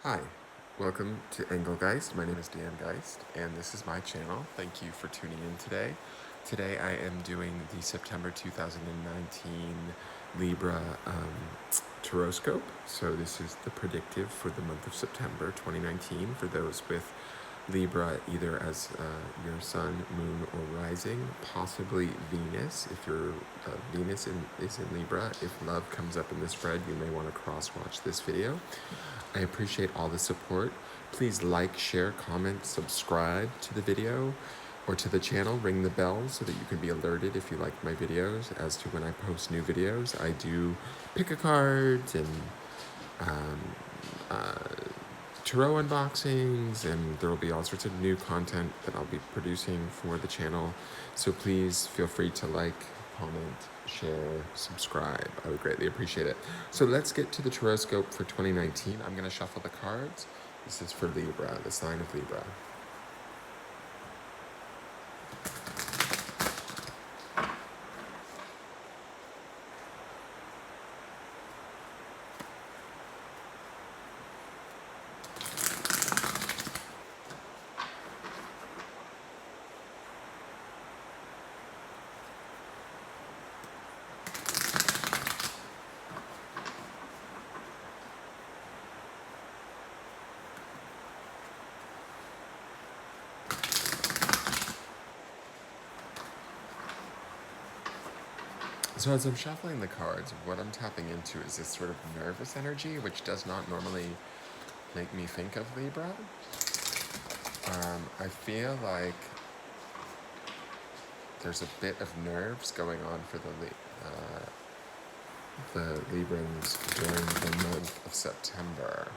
Hi, welcome to Engelgeist. My name is Dan Geist, and this is my channel. Thank you for tuning in today. Today I am doing the September 2019 Libra Tarotscope. So this is the predictive for the month of September 2019 for those with Libra either as your sun, moon, or rising, possibly Venus. If your Venus is in Libra, if love comes up in the spread, you may want to cross-watch this video. I appreciate all the support. Please like, share, comment, subscribe to the video or to the channel. Ring the bell so that you can be alerted if you like my videos as to when I post new videos. I do pick a cards and tarot unboxings, and there will be all sorts of new content that I'll be producing for the channel. So please feel free to like, comment, share, subscribe. I would greatly appreciate it. So let's get to the Tarotscope for 2019. I'm going to shuffle the cards. This is for Libra, the sign of Libra. So as I'm shuffling the cards, what I'm tapping into is this sort of nervous energy, which does not normally make me think of Libra. I feel like there's a bit of nerves going on for the Librans during the month of September.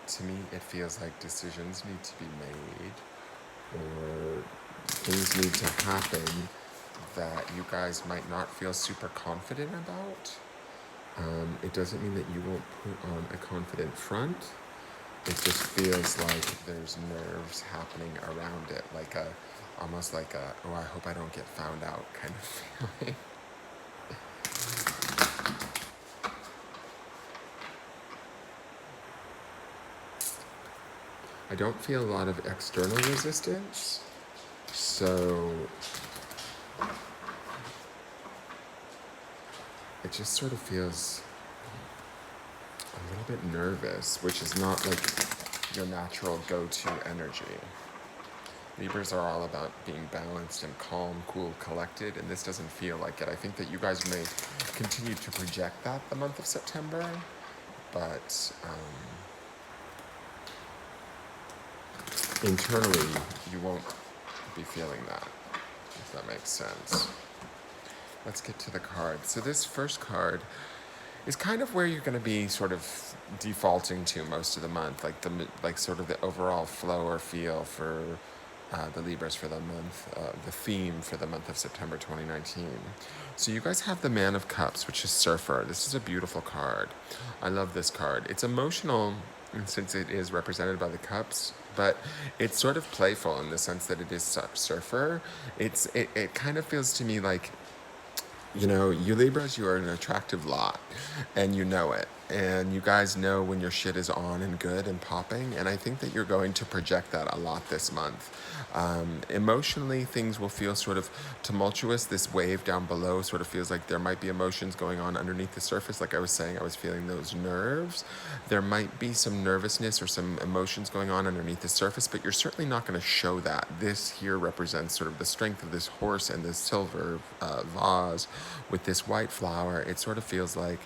To me, it feels like decisions need to be made or things need to happen that you guys might not feel super confident about. It doesn't mean that you won't put on a confident front. It just feels like there's nerves happening around it, like almost like oh, I hope I don't get found out kind of feeling. I don't feel a lot of external resistance, so it just sort of feels a little bit nervous, which is not like your natural go-to energy. Libras are all about being balanced and calm, cool, collected, and this doesn't feel like it. I think that you guys may continue to project that the month of September, but internally you won't be feeling that, if that makes sense. Let's get to the cards. So this first card is kind of where you're going to be sort of defaulting to most of the month, like sort of the overall flow or feel for the Libras for the month, the theme for the month of September 2019. So you guys have the Man of Cups, which is Surfer. This is a beautiful card. I love this card. It's emotional since it is represented by the cups, but it's sort of playful in the sense that it is Surfer. It kind of feels to me like, you know, you Libras, you are an attractive lot, and you know it. And you guys know when your shit is on and good and popping, and I think that you're going to project that a lot this month. Emotionally, things will feel sort of tumultuous. This wave down below sort of feels like there might be emotions going on underneath the surface. Like I was saying, I was feeling those nerves. There might be some nervousness or some emotions going on underneath the surface, but you're certainly not going to show that. This here represents sort of the strength of this horse and this silver vase with this white flower. It sort of feels like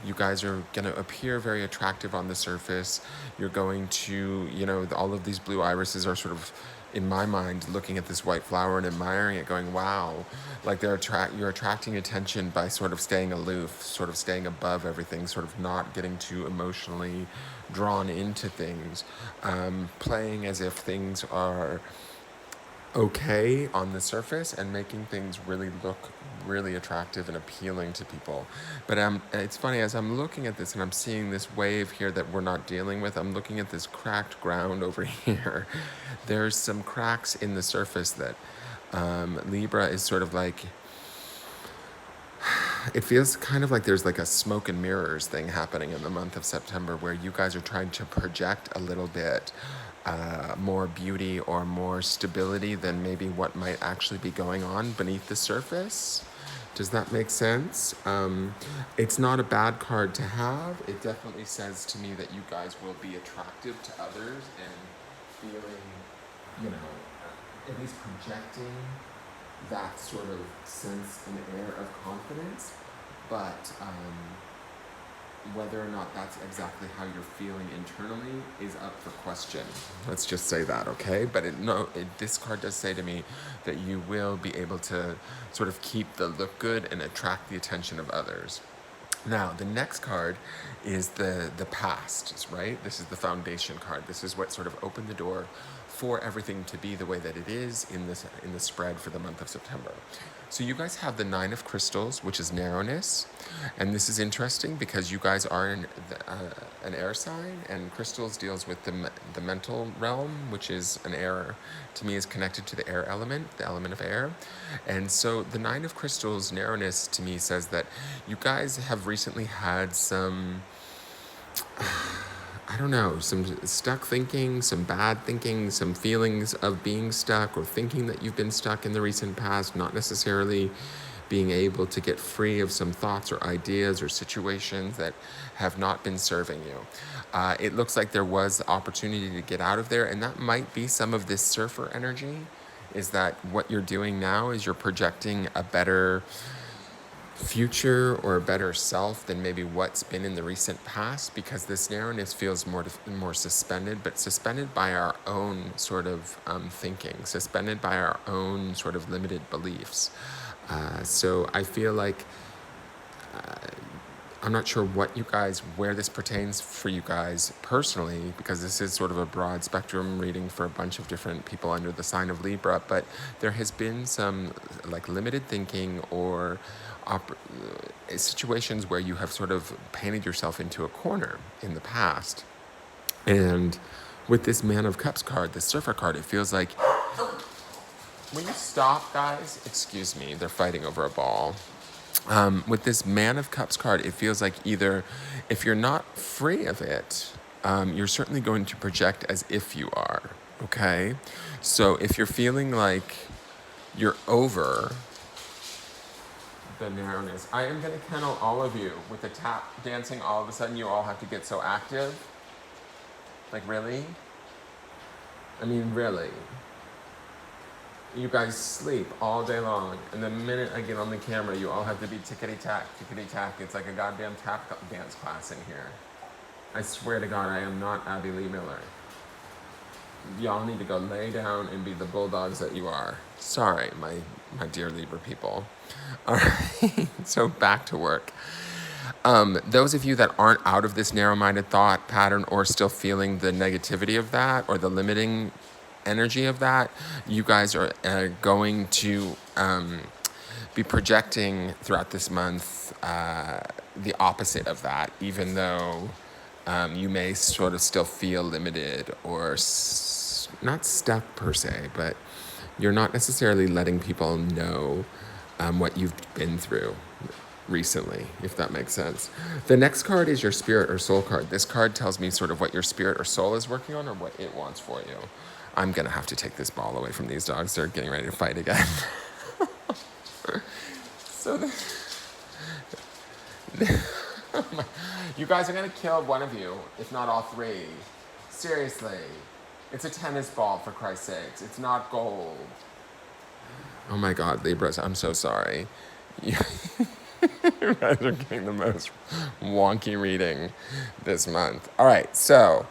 you guys are going to appear very attractive on the surface. You're going to, you know, all of these blue irises are sort of, in my mind, looking at this white flower and admiring it, going, wow. Like you're attracting attention by sort of staying aloof, sort of staying above everything, sort of not getting too emotionally drawn into things, playing as if things are okay on the surface and making things really look really attractive and appealing to people. But it's funny, as I'm looking at this and I'm seeing this wave here that we're not dealing with, I'm looking at this cracked ground over here. There's some cracks in the surface that Libra is sort of like it feels kind of like there's like a smoke and mirrors thing happening in the month of September where you guys are trying to project a little bit more beauty or more stability than maybe what might actually be going on beneath the surface. Does that make sense? It's not a bad card to have. It definitely says to me that you guys will be attractive to others and feeling, you know, at least projecting that sort of sense and air of confidence. But whether or not that's exactly how you're feeling internally is up for question. Let's just say that, okay? But this card does say to me that you will be able to sort of keep the look good and attract the attention of others. Now, the next card is the past, right? This is the foundation card. This is what sort of opened the door for everything to be the way that it is in the spread for the month of September. So you guys have the Nine of Crystals, which is narrowness. And this is interesting because you guys are an air sign, and crystals deals with the mental realm, which is an air, to me, is connected to the air element, the element of air. And so the Nine of Crystals narrowness to me says that you guys have recently had some, I don't know, some stuck thinking, some bad thinking, some feelings of being stuck or thinking that you've been stuck in the recent past, not necessarily being able to get free of some thoughts or ideas or situations that have not been serving you. It looks like there was opportunity to get out of there, and that might be some of this surfer energy, is that what you're doing now is you're projecting a better future or a better self than maybe what's been in the recent past, because this narrowness feels more suspended, but suspended by our own sort of thinking, suspended by our own sort of limited beliefs. So I feel like I'm not sure where this pertains for you guys personally, because this is sort of a broad spectrum reading for a bunch of different people under the sign of Libra, but there has been some like limited thinking or situations where you have sort of painted yourself into a corner in the past. And with this Man of Cups card, this Surfer card, it feels like, will you stop, guys? Excuse me, they're fighting over a ball. With this Man of Cups card, it feels like either if you're not free of it, you're certainly going to project as if you are, okay? So if you're feeling like you're over the narrowness, I am going to kennel all of you with the tap dancing. All of a sudden, you all have to get so active. Like, really? I mean, really? You guys sleep all day long, and the minute I get on the camera, you all have to be tickety-tack, tickety-tack. It's like a goddamn tap dance class in here. I swear to God, I am not Abby Lee Miller. Y'all need to go lay down and be the bulldogs that you are. Sorry, my dear Libra people. All right, so back to work. Those of you that aren't out of this narrow-minded thought pattern or still feeling the negativity of that or the limiting energy of that, you guys are going to be projecting throughout this month the opposite of that, even though you may sort of still feel limited or not stuck per se, but you're not necessarily letting people know what you've been through recently, if that makes sense. The next card is your Spirit or Soul card. This card tells me sort of what your spirit or soul is working on or what it wants for you. I'm going to have to take this ball away from these dogs. They're getting ready to fight again. You guys are going to kill one of you, if not all three. Seriously. It's a tennis ball, for Christ's sakes. It's not gold. Oh my God, Libras, I'm so sorry. You guys are getting the most wonky reading this month. All right, so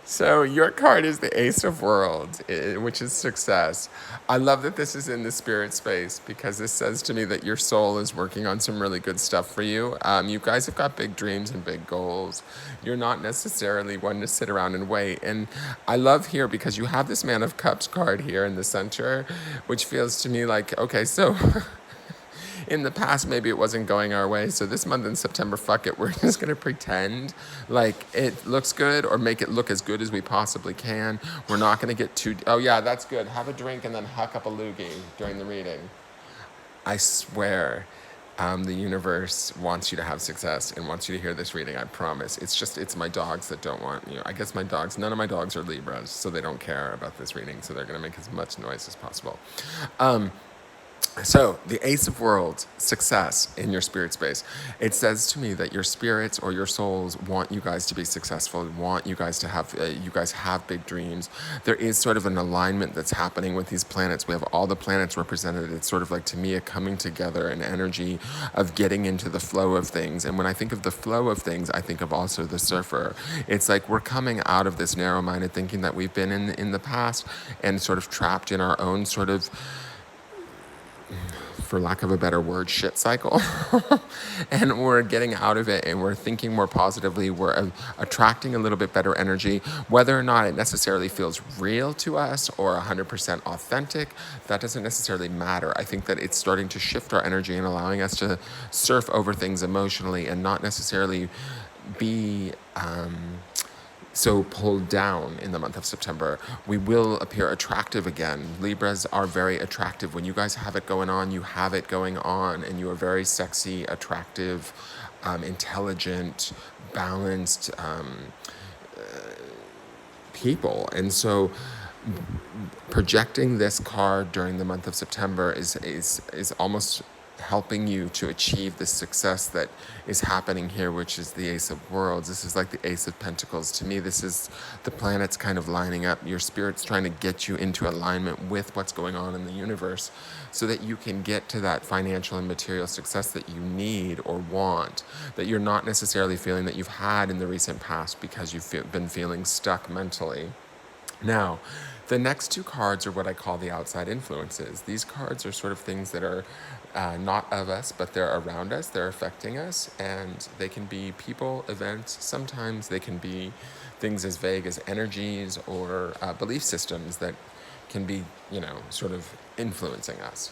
so your card is the Ace of Worlds, which is success. I love that this is in the spirit space because this says to me that your soul is working on some really good stuff for you. You guys have got big dreams and big goals. You're not necessarily one to sit around and wait. And I love here because you have this Man of Cups card here in the center, which feels to me like, okay, so in the past, maybe it wasn't going our way. So this month in September, fuck it. We're just going to pretend like it looks good or make it look as good as we possibly can. We're not going to get too... Oh, yeah, that's good. Have a drink and then huck up a loogie during the reading. I swear, the universe wants you to have success and wants you to hear this reading. I promise. It's my dogs that don't want you. I guess none of my dogs are Libras, so they don't care about this reading. So they're going to make as much noise as possible. So, the Ace of Worlds, success in your spirit space. It says to me that your spirits or your souls want you guys to be successful, want you guys to have, you guys have big dreams. There is sort of an alignment that's happening with these planets. We have all the planets represented. It's sort of like, to me, a coming together, an energy of getting into the flow of things. And when I think of the flow of things, I think of also the surfer. It's like we're coming out of this narrow-minded thinking that we've been in the past and sort of trapped in our own sort of, for lack of a better word, shit cycle. And we're getting out of it and we're thinking more positively. We're attracting a little bit better energy. Whether or not it necessarily feels real to us or 100% authentic, that doesn't necessarily matter. I think that it's starting to shift our energy and allowing us to surf over things emotionally and not necessarily be... so pulled down in the month of September. We will appear attractive again. Libras are very attractive. When you guys have it going on, you have it going on, and you are very sexy, attractive, intelligent, balanced people. And so projecting this card during the month of September is almost helping you to achieve the success that is happening here, which is the Ace of Worlds. This is like the Ace of Pentacles. To me, this is the planets kind of lining up. Your spirit's trying to get you into alignment with what's going on in the universe so that you can get to that financial and material success that you need or want, that you're not necessarily feeling that you've had in the recent past because you've been feeling stuck mentally. Now, the next two cards are what I call the outside influences. These cards are sort of things that are not of us, but they're around us, they're affecting us, and they can be people, events. Sometimes they can be things as vague as energies or belief systems that can be, sort of influencing us.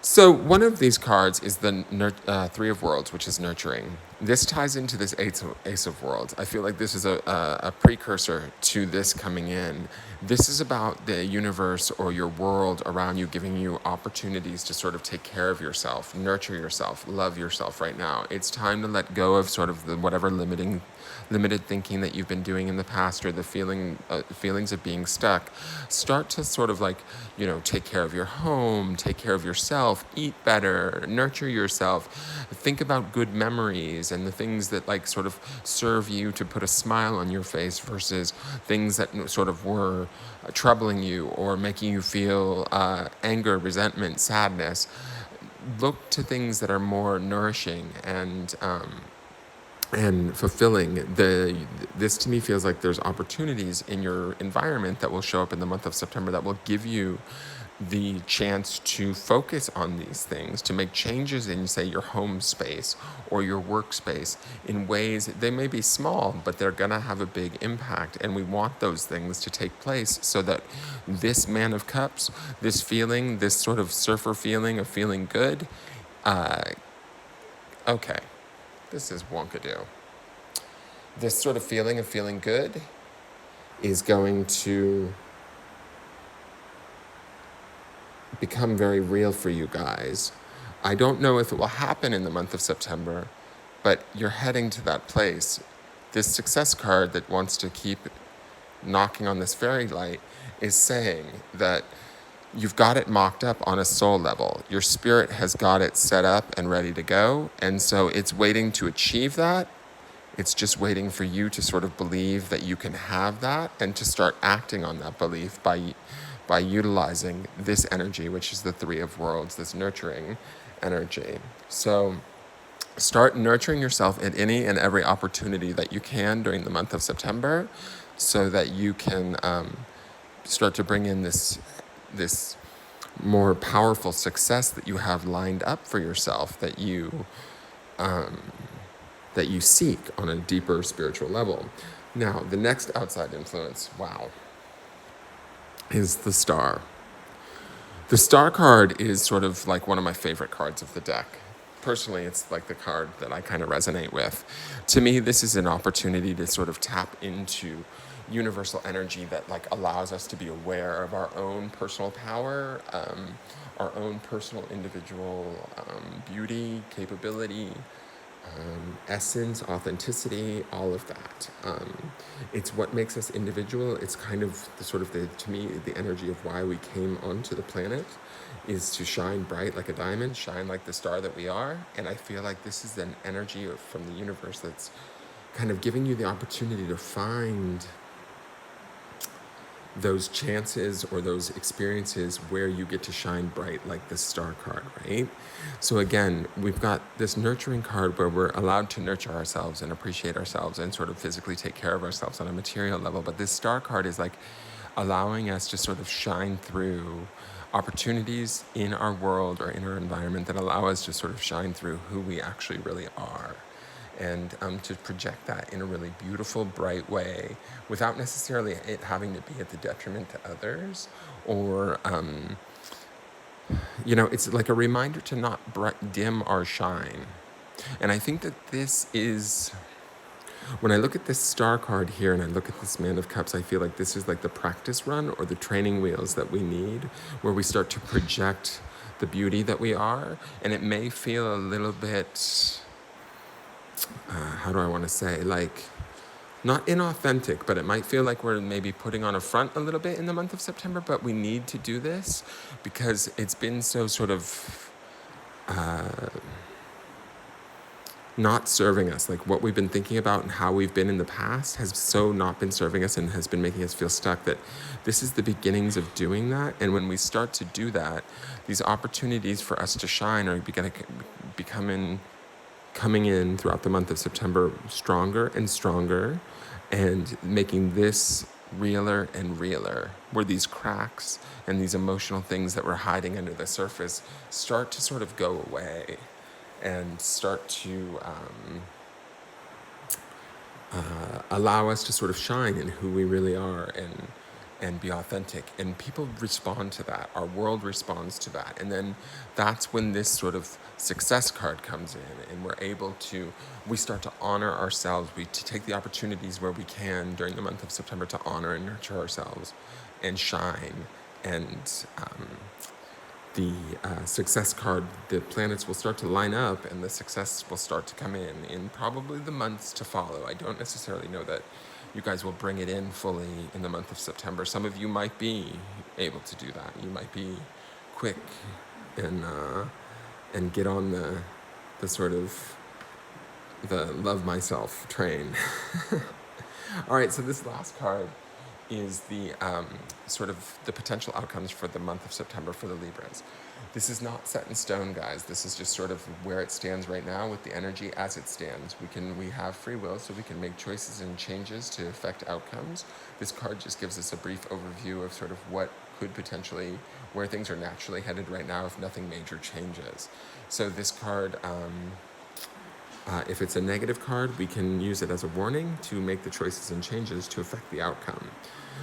So one of these cards is the Three of Worlds, which is nurturing. This ties into this Ace of Worlds. I feel like this is a precursor to this coming in. This is about the universe or your world around you giving you opportunities to sort of take care of yourself, nurture yourself, love yourself right now. It's time to let go of sort of the whatever limited thinking that you've been doing in the past or the feelings of being stuck. Start to sort of like, take care of your home, take care of yourself, eat better, nurture yourself, think about good memories and the things that like sort of serve you to put a smile on your face versus things that sort of were troubling you or making you feel anger, resentment, sadness. Look to things that are more nourishing and fulfilling. This to me feels like there's opportunities in your environment that will show up in the month of September that will give you the chance to focus on these things, to make changes in, say, your home space or your workspace in ways, they may be small, but they're going to have a big impact. And we want those things to take place so that this Man of Cups, this feeling, this sort of surfer feeling of feeling good, okay, this is wonkadoo. This sort of feeling of feeling good is going to become very real for you guys. I don't know if it will happen in the month of September, but you're heading to that place. This success card that wants to keep knocking on this fairy light is saying that you've got it mocked up on a soul level. Your spirit has got it set up and ready to go, and so it's waiting to achieve that. It's just waiting for you to sort of believe that you can have that and to start acting on that belief by utilizing this energy, which is the Three of Worlds, this nurturing energy. So start nurturing yourself at any and every opportunity that you can during the month of September so that you can start to bring in this more powerful success that you have lined up for yourself, that you seek on a deeper spiritual level. Now, the next outside influence, wow, is the Star. The star card is sort of like one of my favorite cards of the deck. Personally, it's like the card that I kind of resonate with. To me, this is an opportunity to sort of tap into universal energy that like allows us to be aware of our own personal power, our own personal individual beauty, capability, essence, authenticity, all of that. It's what makes us individual. It's kind of the sort of the, to me, the energy of why we came onto the planet is to shine bright like a diamond, shine like the star that we are. And I feel like this is an energy from the universe that's kind of giving you the opportunity to find those chances or those experiences where you get to shine bright like the star card, right? So again, we've got this nurturing card where we're allowed to nurture ourselves and appreciate ourselves and sort of physically take care of ourselves on a material level. But this star card is like allowing us to sort of shine through opportunities in our world or in our environment that allow us to sort of shine through who we actually really are, and to project that in a really beautiful, bright way without necessarily it having to be at the detriment to others or, it's like a reminder to not dim our shine. And I think that this is, when I look at this star card here and I look at this Man of Cups, I feel like this is like the practice run or the training wheels that we need, where we start to project the beauty that we are. And it may feel a little bit, how do I want to say, like, not inauthentic, but it might feel like we're maybe putting on a front a little bit in the month of September, but we need to do this because it's been so sort of not serving us. Like what we've been thinking about and how we've been in the past has so not been serving us and has been making us feel stuck, that this is the beginnings of doing that. And when we start to do that, these opportunities for us to shine are coming in throughout the month of September stronger and stronger, and making this realer and realer, where these cracks and these emotional things that were hiding under the surface start to sort of go away and start to allow us to sort of shine in who we really are and be authentic. And people respond to that. Our world responds to that. And then that's when this sort of success card comes in, and we start to honor ourselves. To take the opportunities where we can during the month of September to honor and nurture ourselves and shine. And the success card, the planets will start to line up and the success will start to come in probably the months to follow. I don't necessarily know that you guys will bring it in fully in the month of September. Some of you might be able to do that. You might be quick and get on the sort of the love myself train. All right, so this last card is the sort of the potential outcomes for the month of September for the Libras. This is not set in stone, guys. This is just sort of where it stands right now with the energy as it stands. We have free will, so we can make choices and changes to affect outcomes. This card just gives us a brief overview of sort of what could potentially, where things are naturally headed right now if nothing major changes. So this card, if it's a negative card, we can use it as a warning to make the choices and changes to affect the outcome.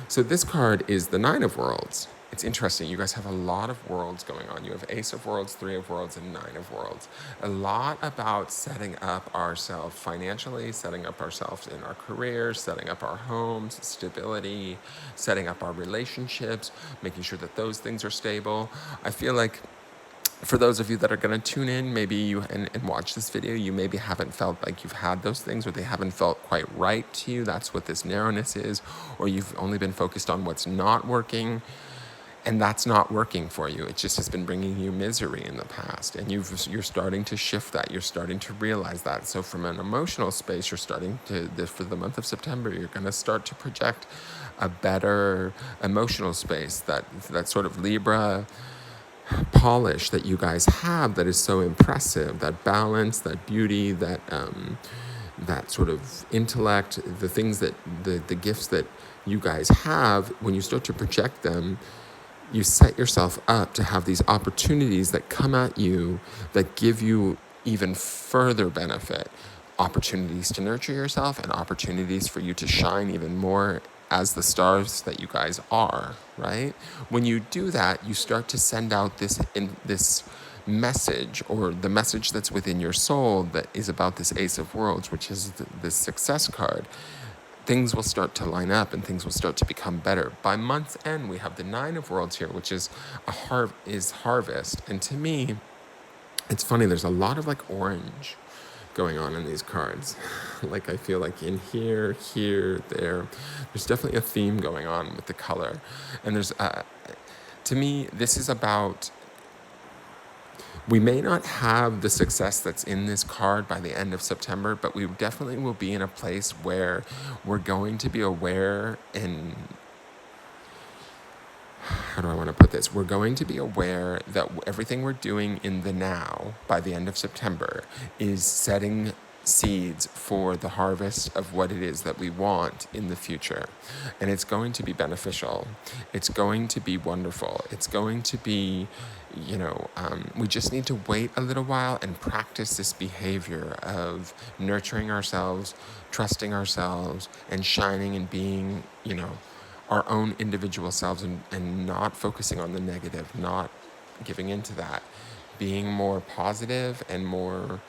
So this card is the Nine of Worlds. It's interesting. You guys have a lot of worlds going on. You have Ace of Worlds, Three of Worlds, and Nine of Worlds. A lot about setting up ourselves financially, setting up ourselves in our careers, setting up our homes, stability, setting up our relationships, making sure that those things are stable. I feel like for those of you that are going to tune in, maybe and watch this video, you maybe haven't felt like you've had those things, or they haven't felt quite right to you. That's what this narrowness is. Or you've only been focused on what's not working, and that's not working for you. It just has been bringing you misery in the past, and you're starting to shift that. You're starting to realize that. So from an emotional space, you're starting to, for the month of September, you're going to start to project a better emotional space, that sort of Libra polish that you guys have that is so impressive, that balance, that beauty, that sort of intellect, the things that the gifts that you guys have. When you start to project them, you set yourself up to have these opportunities that come at you that give you even further benefit, opportunities to nurture yourself and opportunities for you to shine even more as the stars that you guys are, right? When you do that, you start to send out this message, or the message that's within your soul that is about this Ace of Worlds, which is this success card. Things will start to line up and things will start to become better. By month's end, we have the Nine of Worlds here, which is harvest. And to me, it's funny, there's a lot of like orange going on in these cards. Like I feel like in here, there's definitely a theme going on with the color. And to me, this is about, we may not have the success that's in this card by the end of September, but we definitely will be in a place where we're going to be aware, and how do I want to put this? We're going to be aware that everything we're doing in the now by the end of September is setting seeds for the harvest of what it is that we want in the future. And it's going to be beneficial. It's going to be wonderful. It's going to be, we just need to wait a little while and practice this behavior of nurturing ourselves, trusting ourselves, and shining and being, our own individual selves, and not focusing on the negative, not giving into that, being more positive and more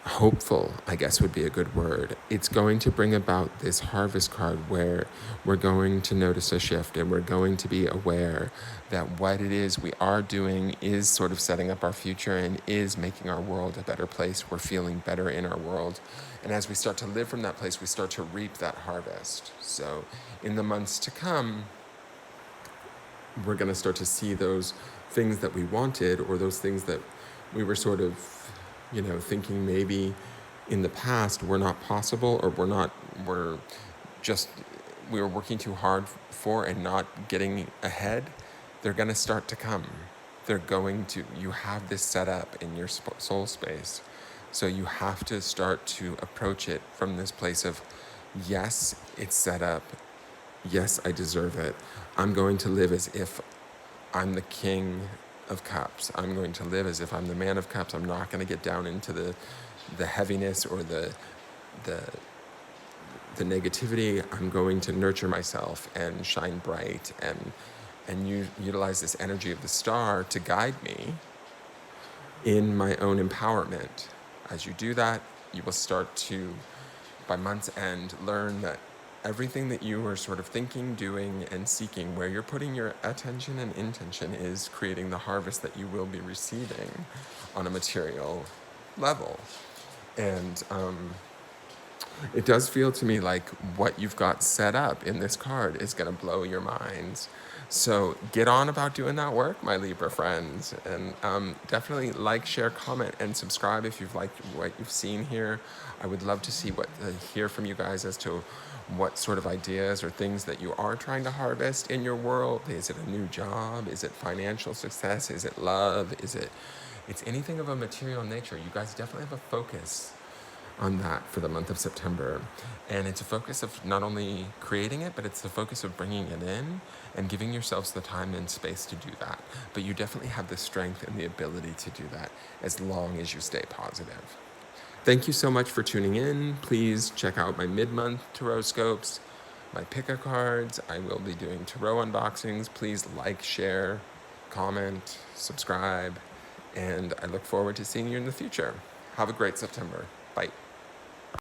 hopeful, I guess would be a good word. It's going to bring about this harvest card where we're going to notice a shift, and we're going to be aware that what it is we are doing is sort of setting up our future and is making our world a better place. We're feeling better in our world. And as we start to live from that place, we start to reap that harvest. So in the months to come, we're going to start to see those things that we wanted, or those things that we were sort of, thinking maybe in the past were not possible, or we were working too hard for and not getting ahead. They're going to start to come. You have this set up in your soul space. So you have to start to approach it from this place of, yes, it's set up. Yes, I deserve it. I'm going to live as if I'm the King of Cups. I'm going to live as if I'm the Man of Cups. I'm not going to get down into the heaviness or the negativity. I'm going to nurture myself and shine bright and utilize this energy of the star to guide me in my own empowerment. As you do that, you will start to, by month's end, learn that everything that you are sort of thinking, doing, and seeking, where you're putting your attention and intention, is creating the harvest that you will be receiving on a material level. And it does feel to me like what you've got set up in this card is going to blow your minds. So get on about doing that work, my Libra friends. And definitely like, share, comment, and subscribe if you've liked what you've seen here. I would love to hear from you guys as to what sort of ideas or things that you are trying to harvest in your world. Is it a new job? Is it financial success? Is it love? It's anything of a material nature. You guys definitely have a focus on that for the month of September. And it's a focus of not only creating it, but it's the focus of bringing it in and giving yourselves the time and space to do that. But you definitely have the strength and the ability to do that as long as you stay positive. Thank you so much for tuning in. Please check out my mid-month Tarotscopes, my pick-a-cards. I will be doing tarot unboxings. Please like, share, comment, subscribe, and I look forward to seeing you in the future. Have a great September. Bye.